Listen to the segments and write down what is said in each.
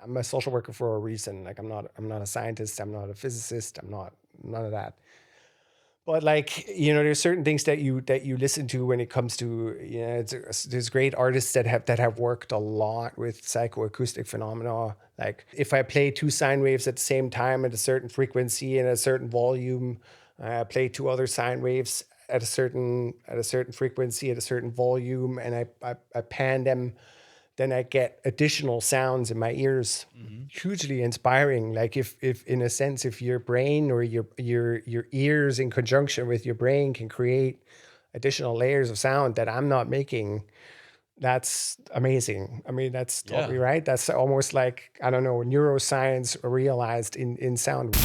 I'm a social worker for a reason. Like I'm not a scientist. I'm not a physicist. I'm not none of that. But like, there's certain things that you listen to when it comes to, there's great artists that have worked a lot with psychoacoustic phenomena. Like if I play two sine waves at the same time at a certain frequency and a certain volume, play two other sine waves at a certain frequency at a certain volume, and I pan them, then I get additional sounds in my ears. Hugely inspiring. Like if in a sense, if your brain or your ears in conjunction with your brain can create additional layers of sound that I'm not making, that's amazing. I mean, that's totally Yeah. right. That's almost like, I don't know, neuroscience realized in sound.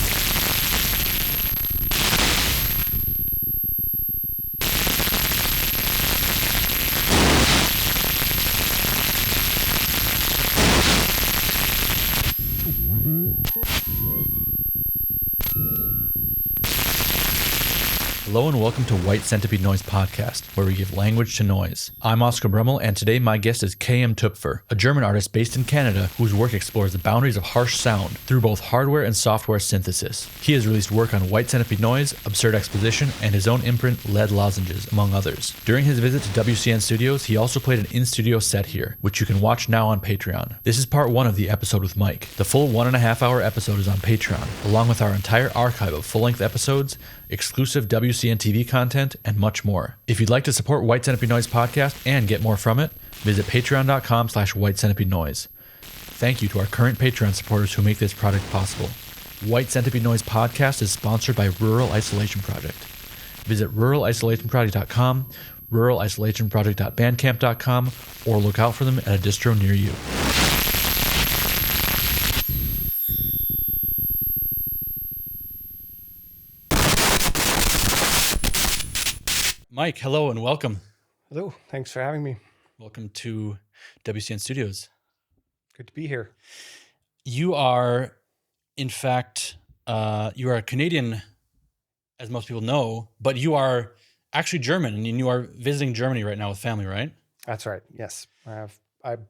Hello and welcome to White Centipede Noise Podcast, where we give language to noise. I'm Oscar Brummel, and today my guest is KM Toepfer, a German artist based in Canada whose work explores the boundaries of harsh sound through both hardware and software synthesis. He has released work on White Centipede Noise, Absurd Exposition, and his own imprint Lead Lozenges, among others. During his visit to WCN Studios, he also played an in-studio set here, which you can watch now on Patreon. This is part 1 of the episode with Mike. The full 1.5-hour episode is on Patreon, along with our entire archive of full-length episodes, exclusive WCN TV content, and much more. If you'd like to support White Centipede Noise Podcast and get more from it, visit patreon.com/White Centipede Noise. Thank you to our current Patreon supporters who make this project possible. White Centipede Noise Podcast is sponsored by Rural Isolation Project. Visit ruralisolationproject.com, ruralisolationproject.bandcamp.com, or look out for them at a distro near you. Mike, hello and welcome. Hello, thanks for having me. Welcome to WCN Studios. Good to be here. You are, in fact, you are a Canadian, as most people know, but you are actually German, and you are visiting Germany right now with family, right? That's right. Yes, I'm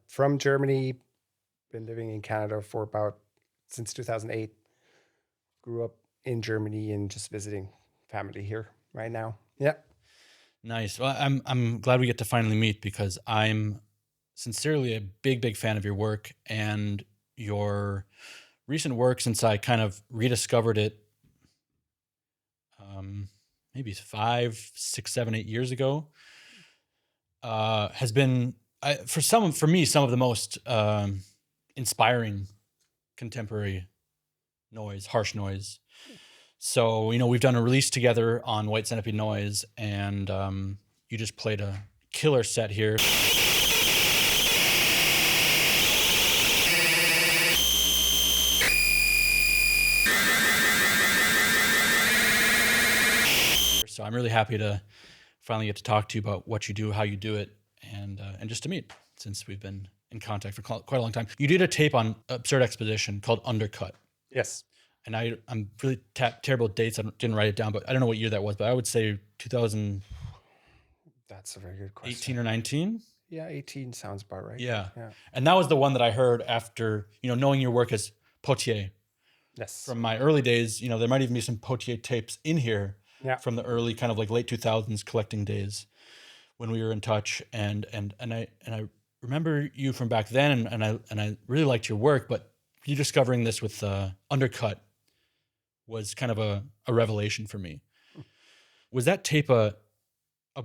from Germany. Been living in Canada since 2008. Grew up in Germany and just visiting family here right now. Yeah. Nice. Well, I'm glad we get to finally meet because I'm sincerely a big fan of your work and your recent work since I kind of rediscovered it maybe 5, 6, 7, 8 years ago. Has been for me some of the most inspiring contemporary noise, harsh noise. So, we've done a release together on White Centipede Noise, and you just played a killer set here. So I'm really happy to finally get to talk to you about what you do, how you do it, and just to meet, since we've been in contact for quite a long time. You did a tape on Absurd Exposition called Undercut. Yes. And I'm really terrible with dates. I didn't write it down, but I don't know what year that was, but I would say 2018 That's a very good question. or 19. Yeah, 18 sounds about right. Yeah. And that was the one that I heard after, knowing your work as Potier. Yes. From my early days, there might even be some Potier tapes in here from the early kind of like late 2000s collecting days when we were in touch. And I remember you from back then, and I really liked your work, but you discovering this with Undercut was kind of a revelation for me. Was that tape a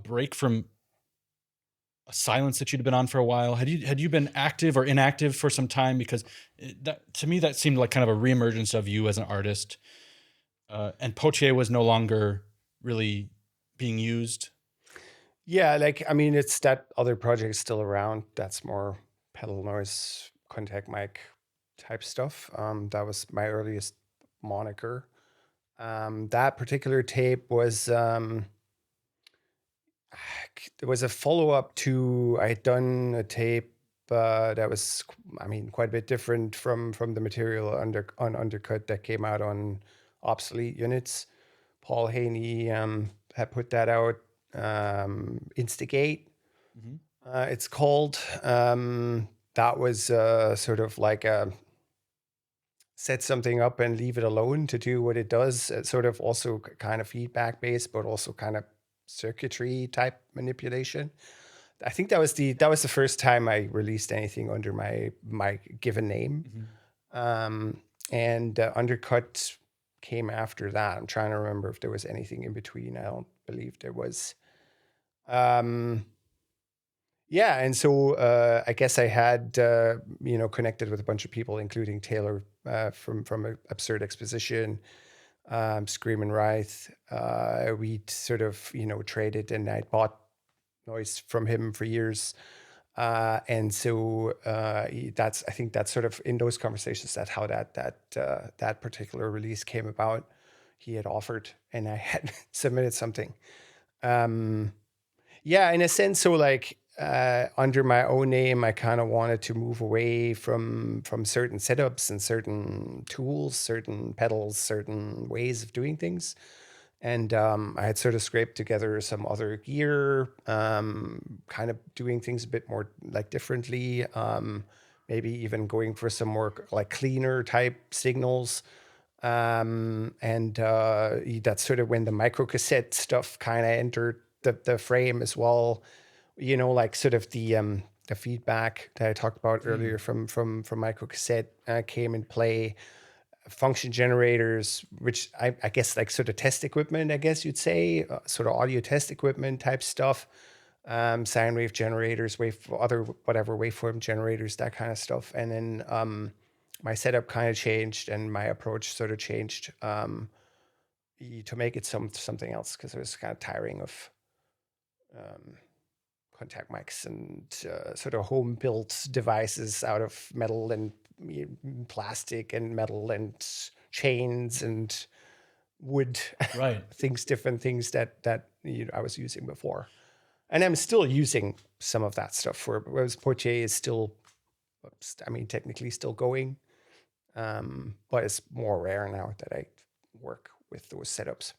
break from a silence that you'd been on for a while? Had you been active or inactive for some time? Because to me that seemed like kind of a reemergence of you as an artist. And Potier was no longer really being used. Yeah, it's that other project still around. That's more pedal noise, contact mic type stuff. That was my earliest moniker. That particular tape was it was a follow-up to, I had done a tape that was, quite a bit different from the material on Undercut that came out on Obsolete Units. Paul Haney had put that out. Instigate, it's called. That was sort of like a set something up and leave it alone to do what it does. Sort of also kind of feedback based, but also kind of circuitry type manipulation. I think that was the first time I released anything under my given name. Um, and Undercut came after that. I'm trying to remember if there was anything in between. I don't believe there was. Yeah, and so I guess I had connected with a bunch of people, including Taylor from Absurd Exposition, Scream and Writhe. We'd sort of traded, and I'd bought noise from him for years. And so I think that's sort of in those conversations that how that particular release came about. He had offered, and I had submitted something. Yeah, in a sense. So like under my own name, I kind of wanted to move away from certain setups and certain tools, certain pedals, certain ways of doing things. And I had sort of scraped together some other gear, kind of doing things a bit more like differently, maybe even going for some more like cleaner type signals. And that's sort of when the micro cassette stuff kind of entered the frame as well. Like sort of the feedback that I talked about earlier from micro cassette came in play. Function generators, which I guess like sort of test equipment, I guess you'd say, sort of audio test equipment type stuff. Sine wave generators, other whatever waveform generators, that kind of stuff. And then my setup kind of changed, and my approach sort of changed to make it something else, because it was kind of tiring of contact mics and sort of home built devices out of metal and plastic and metal and chains and wood. Right. different things that I was using before, and I'm still using some of that stuff. Whereas Portier is still, technically still going, but it's more rare now that I work with those setups.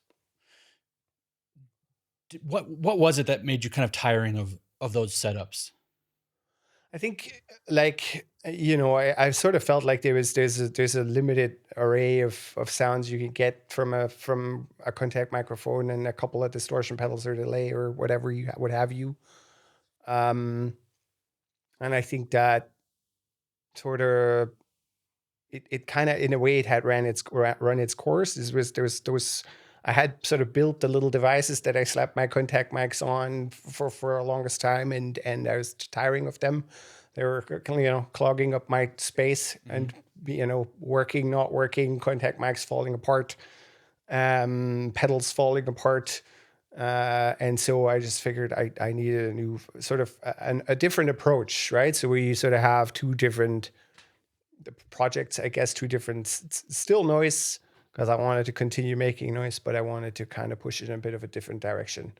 What was it that made you kind of tiring of those setups? I think, like, I sort of felt like there's a limited array of sounds you can get from a contact microphone and a couple of distortion pedals or delay or whatever would have you. And I think that sort of it kind of, in a way, it had run its course. There was those. I had sort of built the little devices that I slapped my contact mics on for a longest time, and I was tiring of them. They were clogging up my space, and working, not working, contact mics falling apart, pedals falling apart, and so I just figured I needed a new sort of a different approach, right? So we sort of have two different projects, I guess, two different still noise, because I wanted to continue making noise, but I wanted to kind of push it in a bit of a different direction.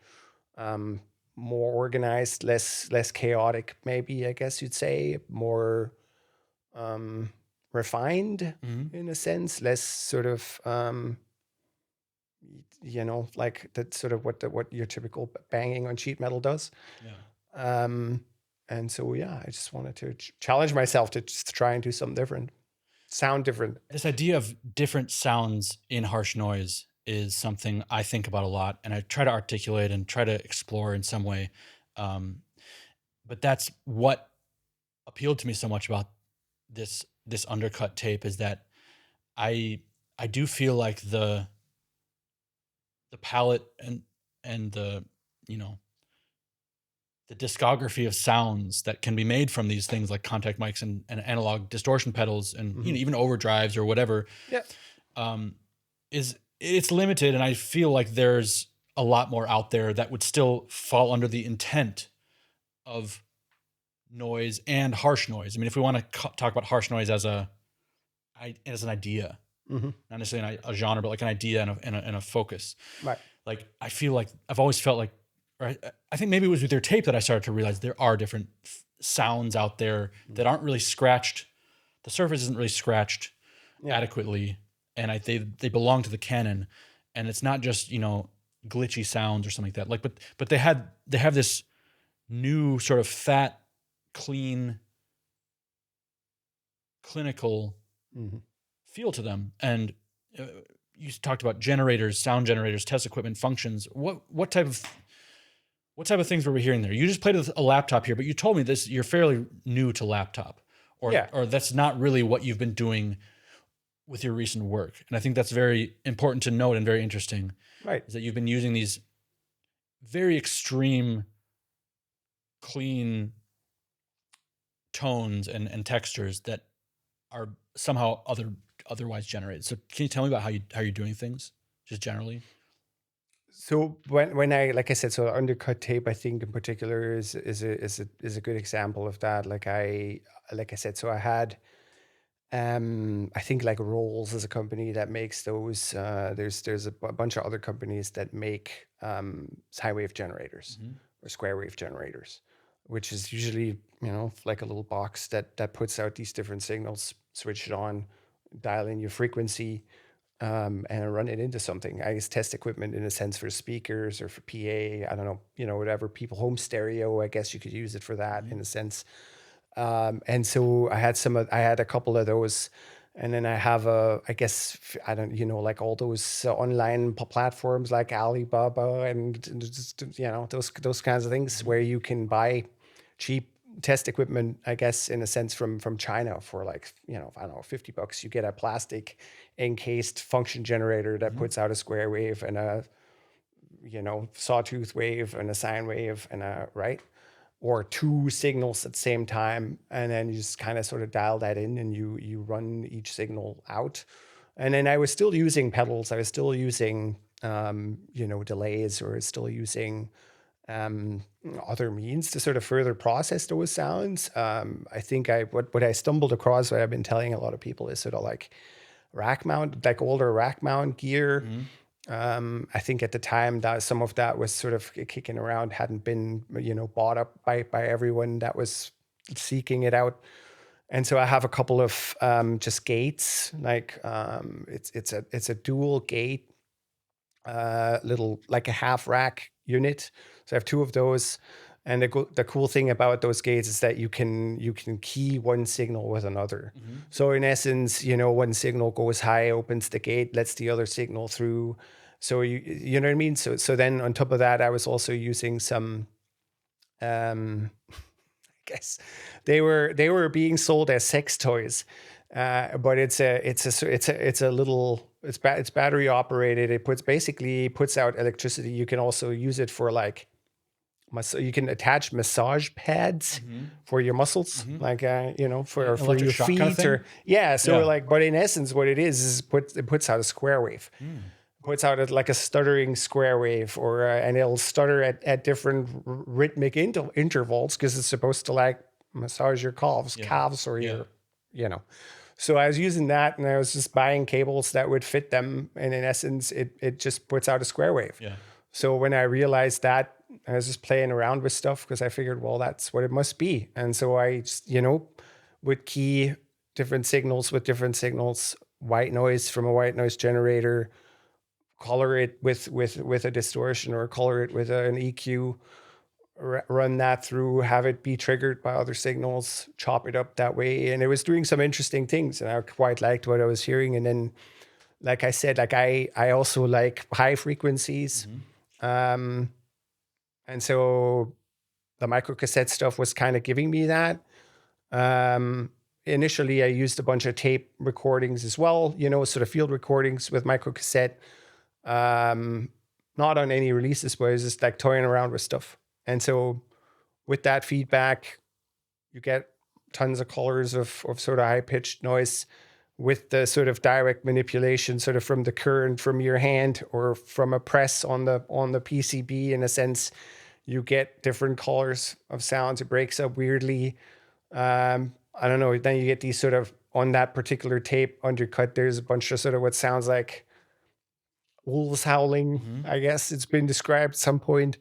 More organized, less chaotic, maybe, I guess you'd say, more refined in a sense, less sort of like that sort of what your typical banging on sheet metal does. Yeah. And so I just wanted to challenge myself to just try and do something different. Sound different. This idea of different sounds in harsh noise is something I think about a lot, and I try to articulate and try to explore in some way. But that's what appealed to me so much about this Undercut tape, is that I do feel like the palette and the the discography of sounds that can be made from these things like contact mics and analog distortion pedals and even overdrives or whatever, it's limited. And I feel like there's a lot more out there that would still fall under the intent of noise and harsh noise. I mean, if we want to talk about harsh noise as an idea, not necessarily a genre, but like an idea and a focus. Right. Like, I feel like I've always felt like, I think maybe it was with their tape that I started to realize there are different sounds out there that aren't really scratched. The surface isn't really scratched adequately, and they belong to the canon. And it's not just glitchy sounds or something like that. Like, but they have this new sort of fat, clean, clinical feel to them. And you talked about generators, sound generators, test equipment, functions. What type of things were we hearing there? You just played with a laptop here, but you told me this. You're fairly new to laptop, Yeah, or that's not really what you've been doing with your recent work. And I think that's very important to note and very interesting. right. Is that you've been using these very extreme, clean tones and textures that are somehow otherwise generated. So can you tell me about how you're doing things just generally? So when I, like I said, so undercut tape, I think in particular is a good example of that. Like I said, so I had I think like Rolls is a company that makes those. There's a bunch of other companies that make sine wave generators Mm-hmm. or square wave generators, which is usually like a little box that puts out these different signals. Switch it on, dial in your frequency, and run it into something. I guess test equipment in a sense for speakers or for PA. I don't know, whatever people home stereo. I guess you could use it for that Mm-hmm. in a sense. And so I had a couple of those, and then I have I guess I don't, like all those online platforms like Alibaba and just, those kinds of things Mm-hmm. where you can buy cheap test equipment, I guess, in a sense from China for like, I don't know, $50. You get a plastic encased function generator that Mm-hmm. puts out a square wave and a, sawtooth wave and a sine wave and right? Or two signals at the same time, and then you just kind of sort of dial that in and you run each signal out. And then I was still using pedals. I was still using delays, or still using other means to sort of further process those sounds. I think what I stumbled across, what I've been telling a lot of people, is sort of like older rack mount gear. Mm-hmm. I think at the time that some of that was sort of kicking around, hadn't been, bought up by everyone that was seeking it out. And so I have a couple of just gates, like it's a dual gate, little like a half rack unit. So I have two of those. And the cool thing about those gates is that you can key one signal with another. Mm-hmm. So in essence, one signal goes high, opens the gate, lets the other signal through. So you know what I mean? So then on top of that, I was also using some I guess they were being sold as sex toys. But it's a little, it's battery operated. It puts out electricity. You can also use it for like you can attach massage pads Mm-hmm. for your muscles, Mm-hmm. like for Electric your shock kind of feet, thing? or yeah. So Yeah. like, but in essence, what it is it puts out a square wave. Mm. Puts out like a stuttering square wave, or and it'll stutter at different rhythmic intervals because it's supposed to like massage your Yeah. calves, or Yeah. your. So I was using that, and I was just buying cables that would fit them, and in essence, it just puts out a square wave. Yeah. So when I realized that, I was just playing around with stuff because I figured, well, that's what it must be. And so I just, would key different signals with different signals, white noise from a white noise generator, color it with a distortion, or color it with an EQ, run that through, have it be triggered by other signals, chop it up that way. And it was doing some interesting things, and I quite liked what I was hearing. And then, like I said, like I also like high frequencies. Mm-hmm. And so the microcassette stuff was kind of giving me that. Initially, I used a bunch of tape recordings as well, sort of field recordings with microcassette. Not on any releases, but I was just like toying around with stuff. And so with that feedback, you get tons of colors of sort of high pitched noise with the sort of direct manipulation, sort of from the current from your hand or from a press on the PCB. In a sense, you get different colors of sounds. It breaks up weirdly. I don't know. Then you get these sort of, on that particular tape undercut, there's a bunch of sort of what sounds like wolves howling. Mm-hmm. I guess it's been described at some point.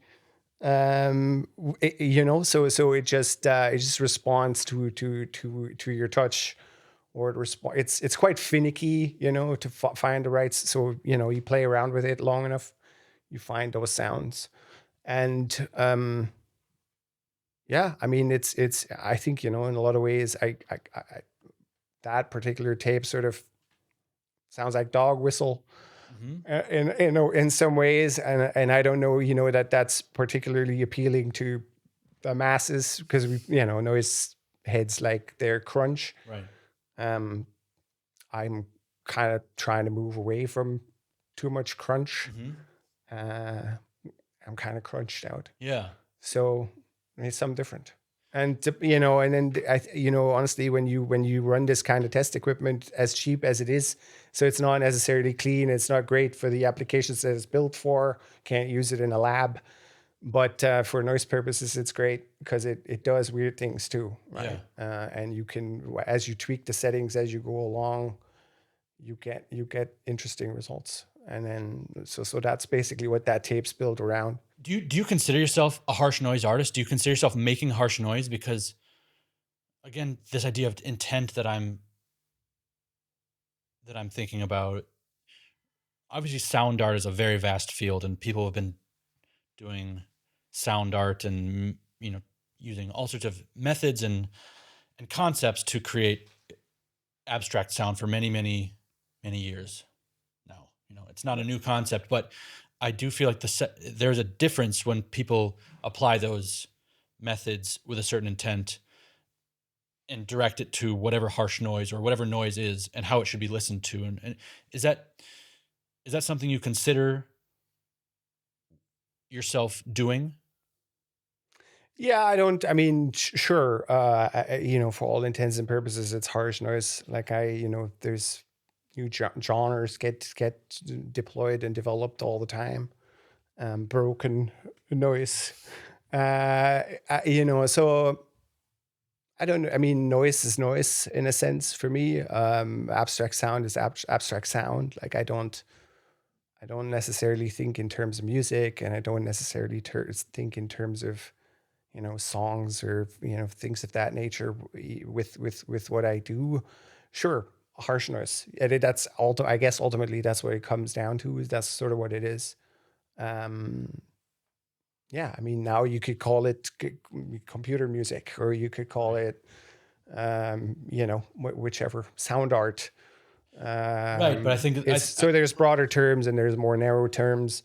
So it just responds to your touch, or it's quite finicky, to find the right. So you play around with it long enough, you find those sounds. And yeah, I mean, it's I think, in a lot of ways, I that particular tape sort of sounds like dog whistle Mm-hmm. in some ways, and I don't know, that that's particularly appealing to the masses because we, noise heads like their crunch. Right. Um, I'm kind of trying to move away from too much crunch. Mm-hmm. Uh, I'm kind of crunched out. Yeah. So it's something different. And and then honestly, when you run this kind of test equipment, as cheap as it is, so it's not necessarily clean. It's not great for the applications that it's built for. Can't use it in a lab, but for noise purposes, it's great because it does weird things too, right? And you can, as you tweak the settings as you go along, you get interesting results. And then so that's basically what that tape's built around. Do you consider yourself a harsh noise artist? Do you consider yourself making harsh noise? Because again, this idea of intent that I'm thinking about. Obviously, sound art is a very vast field, and people have been doing sound art and using all sorts of methods and concepts to create abstract sound for many, many, many years now. It's not a new concept, but I do feel like there's a difference when people apply those methods with a certain intent and direct it to whatever harsh noise or whatever noise is and how it should be listened to. And is that something you consider yourself doing? Yeah, I mean, sure. For all intents and purposes, it's harsh noise. Like there's new genres get deployed and developed all the time. Broken noise. So I don't know. I mean, noise is noise in a sense for me. Abstract sound is abstract sound. Like I don't necessarily think in terms of music, and I don't necessarily think in terms of songs or things of that nature with what I do. Sure, harshness. That's I guess ultimately that's what it comes down to. Is that's sort of what it is. Yeah, I mean, now you could call it computer music, or you could call it whichever, sound art. Right, but I think So there's broader terms and there's more narrow terms.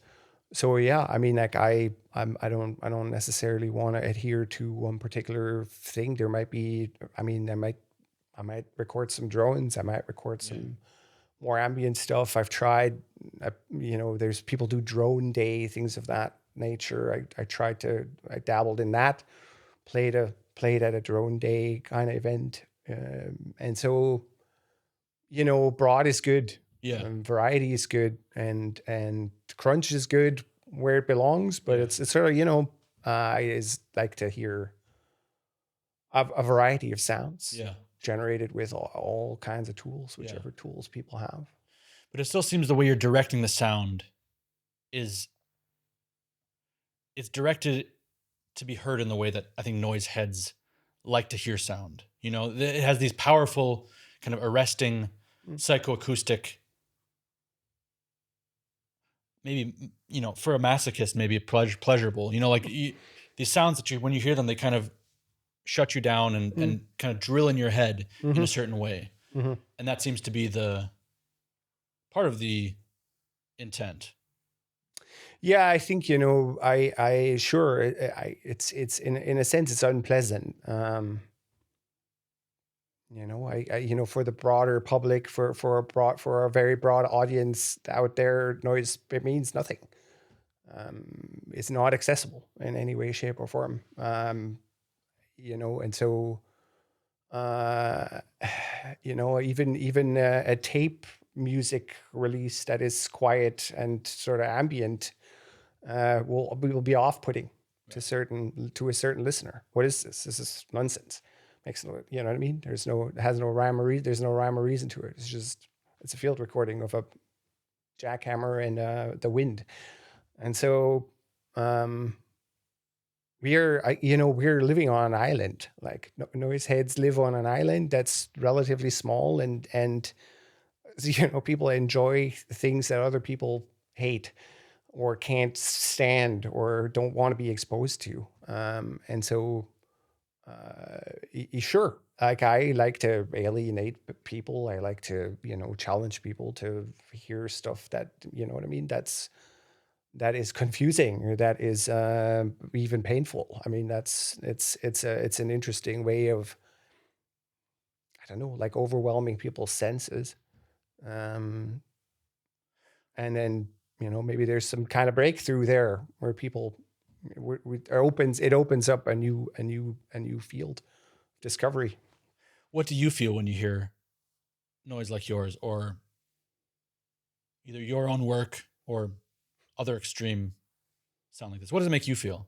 So yeah, I mean, like I don't necessarily want to adhere to one particular thing. There might be, I mean, I might record some drones. I might record some more ambient stuff. I've tried, there's people do drone day, things of that nature. I dabbled in that, played at a drone day kind of event. And so, broad is good. Yeah. Variety is good, and crunch is good where it belongs, but it's sort of, I just like to hear a variety of sounds generated with all kinds of tools, whichever tools people have. But it still seems the way you're directing the sound is it's directed to be heard in the way that I think noise heads like to hear sound. It has these powerful kind of arresting psychoacoustic, maybe, for a masochist, maybe pleasurable, these sounds that when you hear them, they kind of shut you down and kind of drill in your head in a certain way. Mm-hmm. And that seems to be the part of the intent. Yeah, I think, I sure, it's in a sense, it's unpleasant. For the broader public, for a very broad audience out there, noise, it means nothing. It's not accessible in any way, shape, or form. And so, even a tape music release that is quiet and sort of ambient will be off-putting to a certain listener. What is this? This is nonsense. Makes no, you know what I mean? There's no rhyme or reason to it. It's a field recording of a jackhammer and the wind. And so we're living on an island. Like noise heads live on an island that's relatively small, and people enjoy things that other people hate or can't stand or don't want to be exposed to. And so sure. Like I like to alienate people. I like to, challenge people to hear stuff that, you know what I mean? That is confusing or that is even painful. I mean, it's an interesting way of, I don't know, like overwhelming people's senses. Um, and then, maybe there's some kind of breakthrough there where people it opens up a new field discovery. What do you feel when you hear noise like yours, or either your own work or other extreme sound like this? What does it make you feel?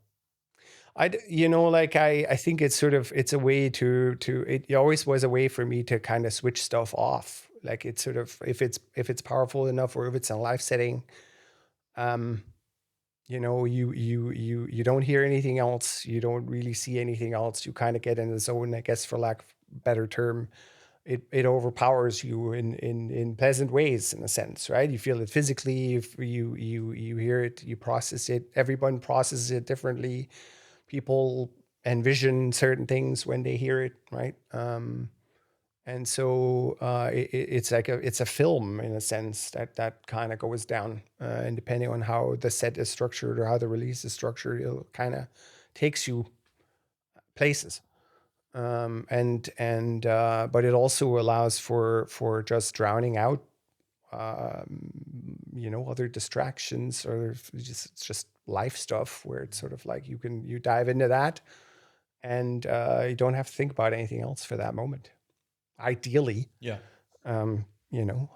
Like I think it's sort of, it's a way it always was a way for me to kind of switch stuff off. Like it's sort of, if it's powerful enough or if it's in a live setting, um, you don't hear anything else. You don't really see anything else. You kind of get in the zone, I guess, for lack of a better term. It overpowers you in pleasant ways, in a sense, right? You feel it physically. If you hear it, you process it. Everyone processes it differently. People envision certain things when they hear it, right? And so it's a film, in a sense, that kind of goes down, and depending on how the set is structured or how the release is structured, it'll kind of takes you places. And but it also allows for just drowning out, other distractions, or just life stuff, where it's sort of like you dive into that, and you don't have to think about anything else for that moment. Ideally, Yeah. I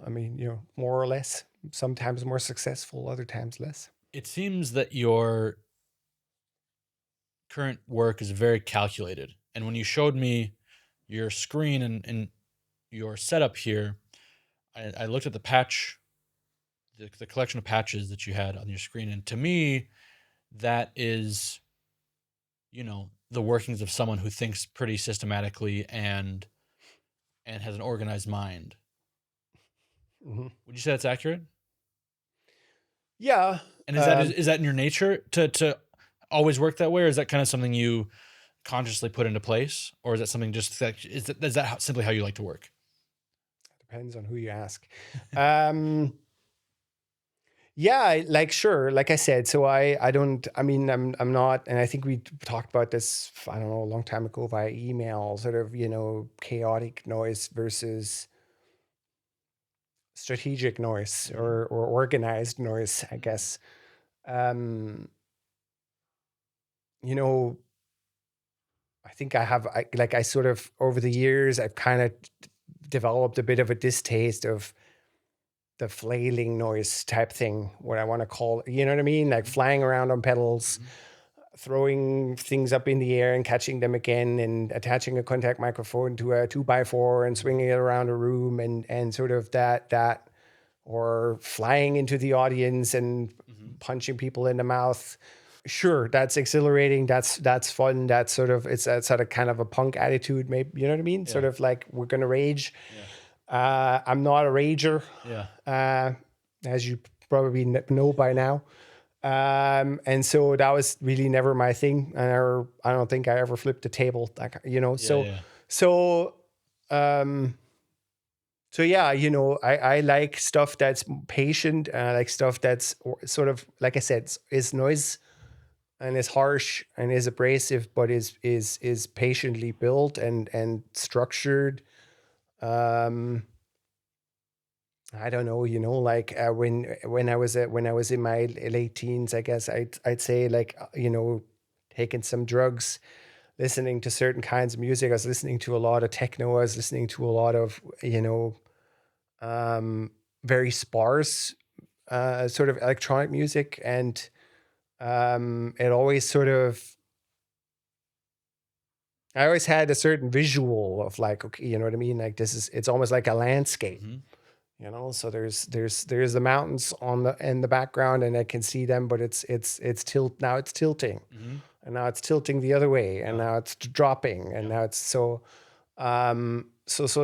mean, more or less, sometimes more successful, other times less. It seems that your current work is very calculated. And when you showed me your screen and your setup here, I looked at the patch, the collection of patches that you had on your screen. And to me, that is, the workings of someone who thinks pretty systematically and has an organized mind. Hmm. Would you say that's accurate? Yeah. And is that in your nature to always work that way, or is that kind of something you consciously put into place, or is that something just that is that simply how you like to work? Depends on who you ask. um, yeah, like sure, like I said. So I don't. I mean, I'm not, and I think we talked about this, I don't know, a long time ago via email. Sort of, chaotic noise versus strategic noise, or organized noise, I guess. Um, you know, I think I sort of, over the years, I've kind of developed a bit of a distaste of the flailing noise type thing, what I want to call, you know what I mean? Like flying around on pedals, throwing things up in the air and catching them again, and attaching a contact microphone to a 2x4 and swinging it around a room, and sort of that, or flying into the audience and punching people in the mouth. Sure, that's exhilarating. That's fun. That's sort of, it's that sort of kind of a punk attitude, maybe, you know what I mean? Sort Yeah. of like, we're gonna rage. Yeah. I'm not a rager, Yeah. as you probably know by now. And so that was really never my thing. I don't think I ever flipped a table, like, Yeah. Yeah. so, um, so yeah, I like stuff that's patient, like stuff that's sort of, like I said, is noise and is harsh and is abrasive, but is patiently built and structured. Um, I don't know, like when I was in my late teens, I guess I'd say, like, taking some drugs, listening to certain kinds of music. I was listening to a lot of techno. I was listening to a lot of, um, very sparse, sort of electronic music, and it always sort of, I always had a certain visual of, like, okay, you know what I mean? Like, it's almost like a landscape. Mhm. So there's the mountains in the background, and I can see them, but it's tilting, Mhm. and now it's tilting the other way, and Yeah. now it's dropping, and Yeah. now it's so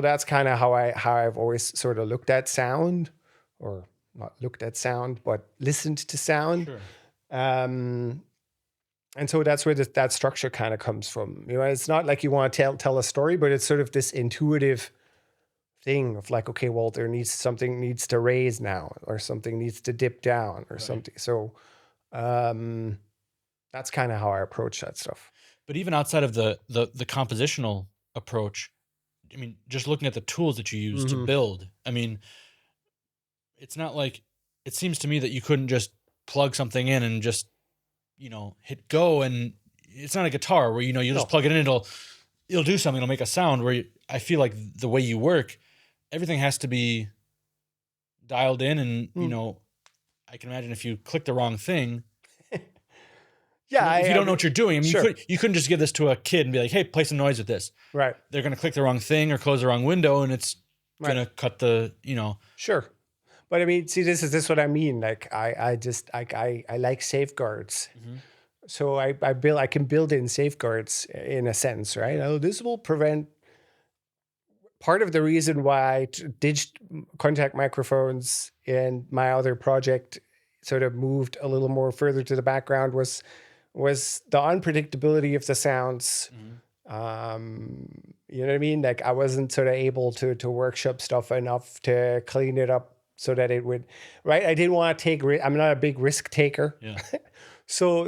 that's kind of how I've always sort of looked at sound, or not looked at sound, but listened to sound. Sure. Um, And so that's where that structure kind of comes from. It's not like you want to tell a story, but it's sort of this intuitive thing of like, okay, well, something needs to raise now, or something needs to dip down, or something. So that's kind of how I approach that stuff. But even outside of the compositional approach, I mean, just looking at the tools that you use to build, I mean, it's not like, it seems to me that you couldn't just plug something in and just, hit go, and it's not a guitar where, you just plug it in, it'll do something, it'll make a sound, where I feel like the way you work, everything has to be dialed in, and, I can imagine if you click the wrong thing, yeah, if you don't know what you're doing, I mean, sure. you couldn't just give this to a kid and be like, hey, play some noise with this. Right. They're going to click the wrong thing or close the wrong window, and it's going to cut the, Sure. But I mean, see, this is what I mean. Like I like safeguards. So I can build in safeguards in a sense, right? Oh, this will prevent. Part of the reason why contact microphones in my other project sort of moved a little more further to the background was the unpredictability of the sounds. You know what I mean? Like I wasn't sort of able to workshop stuff enough to clean it up so that it would, right? I didn't want to take I'm not a big risk taker. Yeah. So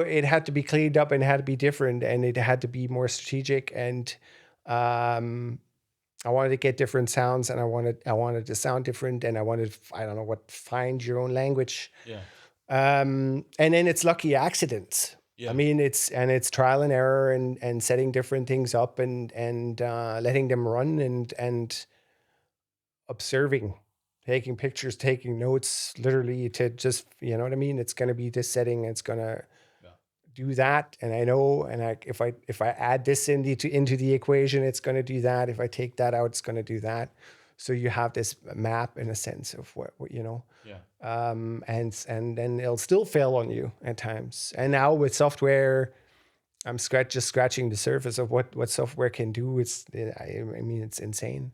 it had to be cleaned up and it had to be different, and it had to be more strategic, and I wanted to get different sounds, and I wanted to sound different, and I wanted, I don't know, find your own language. Yeah. And then it's lucky accidents. Yeah. I mean, it's trial and error, and setting different things up, and letting them run, and observing, taking pictures, taking notes, literally, to just, you know what I mean? It's going to be this setting, it's going to do that. And I know, and if I add this into the equation, it's going to do that. If I take that out, it's going to do that. So you have this map in a sense of what Yeah. and then it'll still fail on you at times. And now with software, I'm just scratching the surface of what software can do. I mean, it's insane.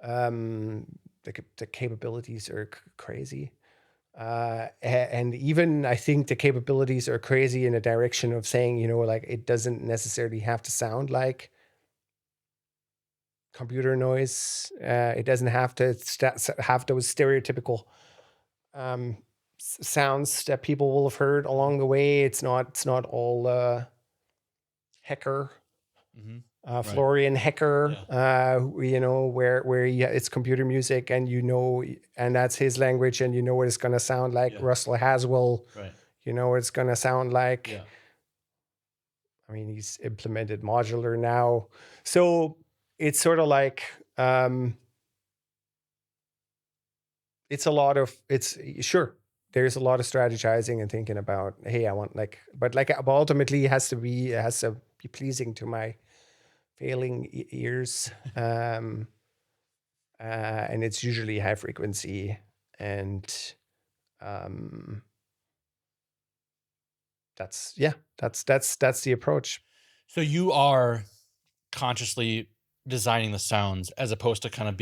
The capabilities are crazy. And even I think the capabilities are crazy in a direction of saying, like it doesn't necessarily have to sound like computer noise. It doesn't have to have those stereotypical sounds that people will have heard along the way. It's not all Hecker. Florian Hecker, where it's computer music, and and that's his language, and what it's going to sound like. Russell Haswell, what it's going to sound like. Yeah. I mean, he's implemented modular now, so it's sort of like there's a lot of strategizing and thinking about, hey, I want but ultimately it has to be pleasing to my failing ears, and it's usually high frequency, and that's the approach. So you are consciously designing the sounds as opposed to kind of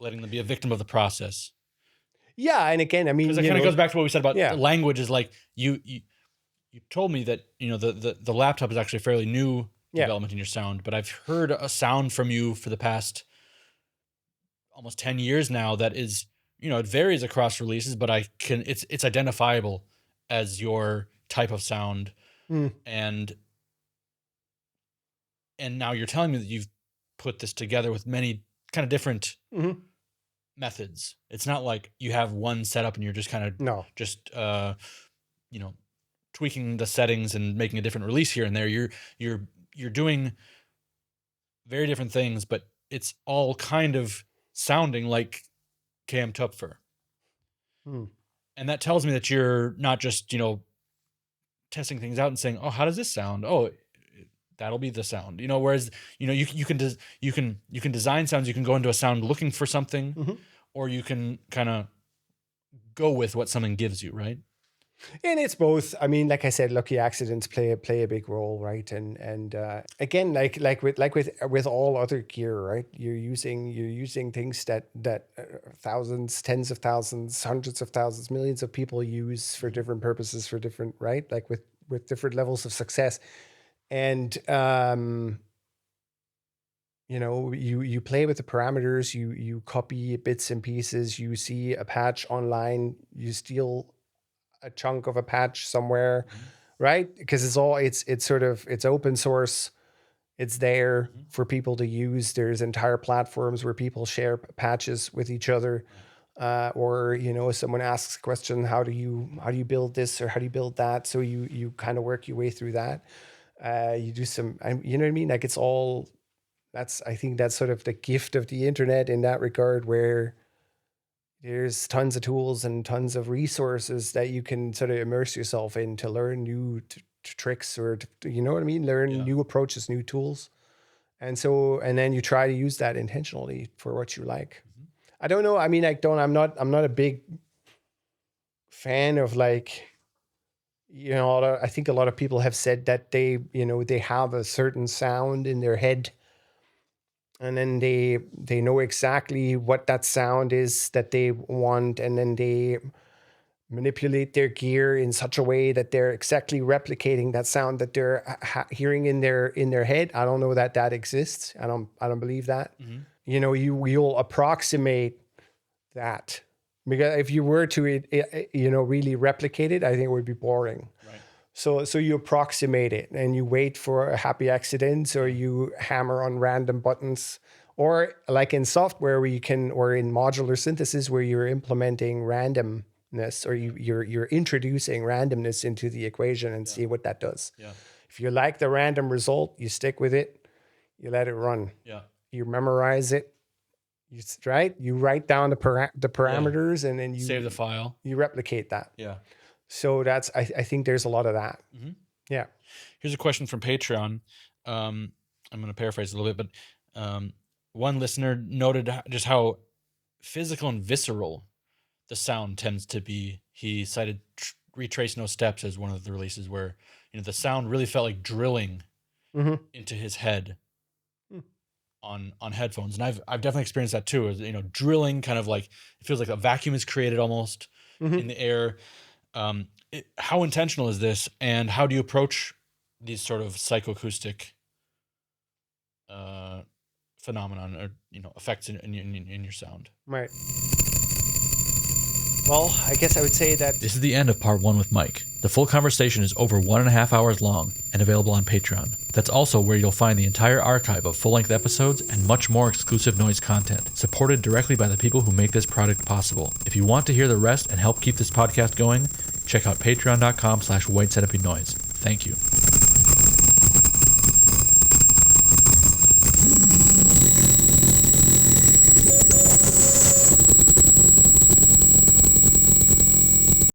letting them be a victim of the process. Yeah, and again, I mean, because it kind of goes back to what we said about the language. Is like you told me that the laptop is actually a fairly new development in your sound, but I've heard a sound from you for the past almost 10 years now that is, it varies across releases, but it's identifiable as your type of sound. And now you're telling me that you've put this together with many kind of different methods. It's not like you have one setup and you're just kind of just tweaking the settings and making a different release here and there. You're doing very different things, but it's all kind of sounding like KM Toepfer. And that tells me that you're not just, testing things out and saying, oh, how does this sound? Oh, that'll be the sound, whereas, you can design sounds. You can go into a sound looking for something, or you can kind of go with what something gives you. Right. And it's both. I mean, like I said, lucky accidents play a big role, right? And again, like with all other gear, right? You're using things that thousands, tens of thousands, hundreds of thousands, millions of people use for different purposes, for different, right? Like with different levels of success. And you play with the parameters, you copy bits and pieces, you see a patch online, you steal a chunk of a patch somewhere, right? Because it's open source. It's there for people to use. There's entire platforms where people share patches with each other. Or someone asks a question, how do you build this, or how do you build that? So you kind of work your way through that. You do some, you know what I mean? Like I think that's sort of the gift of the internet in that regard, where there's tons of tools and tons of resources that you can sort of immerse yourself in to learn new tricks, or you know what I mean? Learn new approaches, new tools. And then you try to use that intentionally for what you like. I don't know. I mean, I'm not a big fan of like, I think a lot of people have said that they have a certain sound in their head, and then they know exactly what that sound is that they want, and then they manipulate their gear in such a way that they're exactly replicating that sound that they're hearing in their head. I don't know that exists. I don't believe that. You'll approximate that, because if you were to really replicate it, I think it would be boring. Right. So you approximate it, and you wait for a happy accident, or you hammer on random buttons, or like in software or in modular synthesis where you're implementing randomness, or you're introducing randomness into the equation and see what that does. Yeah. If you like the random result, you stick with it, you let it run. Yeah. You memorize it. You write down the parameters, and then you save the file. You replicate that. Yeah. So I think there's a lot of that. Mm-hmm. Yeah. Here's a question from Patreon. I'm going to paraphrase a little bit, but one listener noted just how physical and visceral the sound tends to be. He cited Retrace No Steps as one of the releases where the sound really felt like drilling into his head on headphones, and I've definitely experienced that too. Drilling, kind of like it feels like a vacuum is created almost in the air. How intentional is this, and how do you approach these sort of psychoacoustic phenomenon, or effects in your sound? Right. Well, I guess I would say that this is the end of part 1 with Mike. The full conversation is over 1.5 hours long and available on Patreon. That's also where you'll find the entire archive of full-length episodes and much more exclusive noise content, supported directly by the people who make this product possible. If you want to hear the rest and help keep this podcast going, check out patreon.com/whitecentipedeNoise. Thank you.